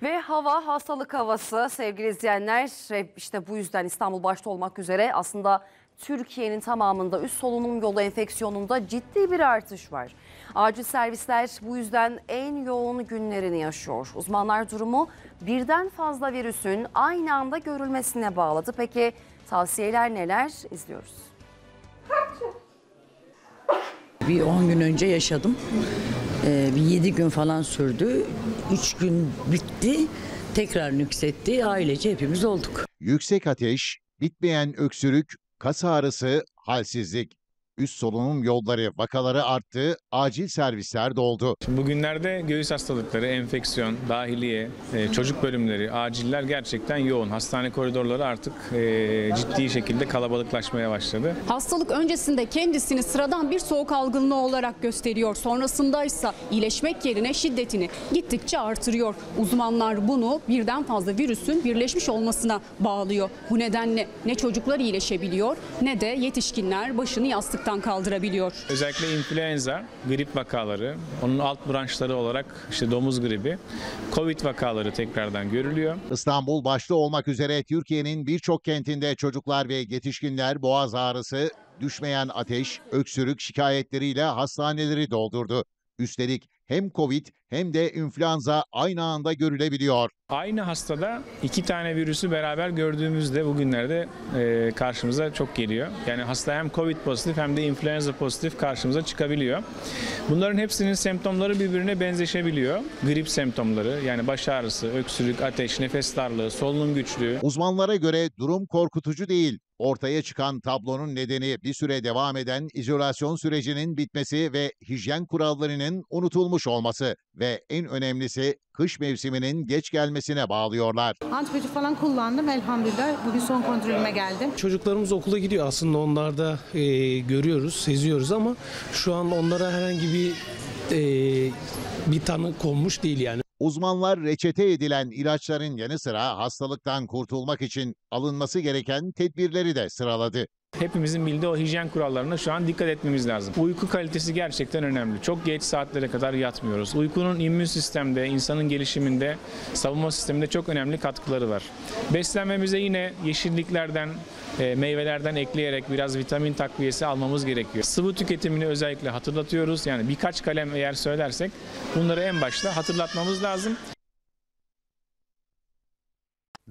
Ve hava hastalık havası sevgili izleyenler, işte bu yüzden İstanbul başta olmak üzere aslında Türkiye'nin tamamında üst solunum yolu enfeksiyonunda ciddi bir artış var. Acil servisler bu yüzden en yoğun günlerini yaşıyor. Uzmanlar durumu birden fazla virüsün aynı anda görülmesine bağladı. Peki tavsiyeler neler? İzliyoruz. Bir 10 gün önce yaşadım. Bir 7 gün falan sürdü. 3 gün bitti. Tekrar nüksetti. Ailece hepimiz olduk. Yüksek ateş, bitmeyen öksürük, kas ağrısı, halsizlik. Üst solunum yolları vakaları arttı, acil servisler doldu. Bugünlerde göğüs hastalıkları, enfeksiyon, dahiliye, çocuk bölümleri, aciller gerçekten yoğun. Hastane koridorları artık ciddi şekilde kalabalıklaşmaya başladı. Hastalık öncesinde kendisini sıradan bir soğuk algınlığı olarak gösteriyor. Sonrasındaysa iyileşmek yerine şiddetini gittikçe artırıyor. Uzmanlar bunu birden fazla virüsün birleşmiş olmasına bağlıyor. Bu nedenle ne çocuklar iyileşebiliyor ne de yetişkinler başını yastıktan kaldırabiliyor. Özellikle influenza, grip vakaları, onun alt branşları olarak işte domuz gribi, Covid vakaları tekrardan görülüyor. İstanbul başta olmak üzere Türkiye'nin birçok kentinde çocuklar ve yetişkinler boğaz ağrısı, düşmeyen ateş, öksürük şikayetleriyle hastaneleri doldurdu. Üstelik hem Covid hem de influenza aynı anda görülebiliyor. Aynı hastada 2 tane virüsü beraber gördüğümüzde bugünlerde karşımıza çok geliyor. Yani hasta hem Covid pozitif hem de influenza pozitif karşımıza çıkabiliyor. Bunların hepsinin semptomları birbirine benzeşebiliyor. Grip semptomları yani baş ağrısı, öksürük, ateş, nefes darlığı, solunum güçlüğü. Uzmanlara göre durum korkutucu değil. Ortaya çıkan tablonun nedeni bir süre devam eden izolasyon sürecinin bitmesi ve hijyen kurallarının unutulmuş olması ve en önemlisi kış mevsiminin geç gelmesine bağlıyorlar. Antibiyotik falan kullandım elhamdülillah. Bugün son kontrolüme geldim. Çocuklarımız okula gidiyor aslında onlarda görüyoruz, seziyoruz ama şu an onlara herhangi bir tanı konmuş değil yani. Uzmanlar reçete edilen ilaçların yanı sıra hastalıktan kurtulmak için alınması gereken tedbirleri de sıraladı. Hepimizin bildiği o hijyen kurallarına şu an dikkat etmemiz lazım. Uyku kalitesi gerçekten önemli. Çok geç saatlere kadar yatmıyoruz. Uykunun immün sistemde, insanın gelişiminde, savunma sisteminde çok önemli katkıları var. Beslenmemize yine yeşilliklerden, meyvelerden ekleyerek biraz vitamin takviyesi almamız gerekiyor. Sıvı tüketimini özellikle hatırlatıyoruz. Yani birkaç kalem eğer söylersek bunları en başta hatırlatmamız lazım.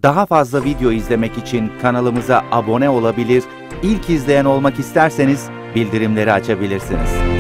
Daha fazla video izlemek için kanalımıza abone olabilir, İlk izleyen olmak isterseniz bildirimleri açabilirsiniz.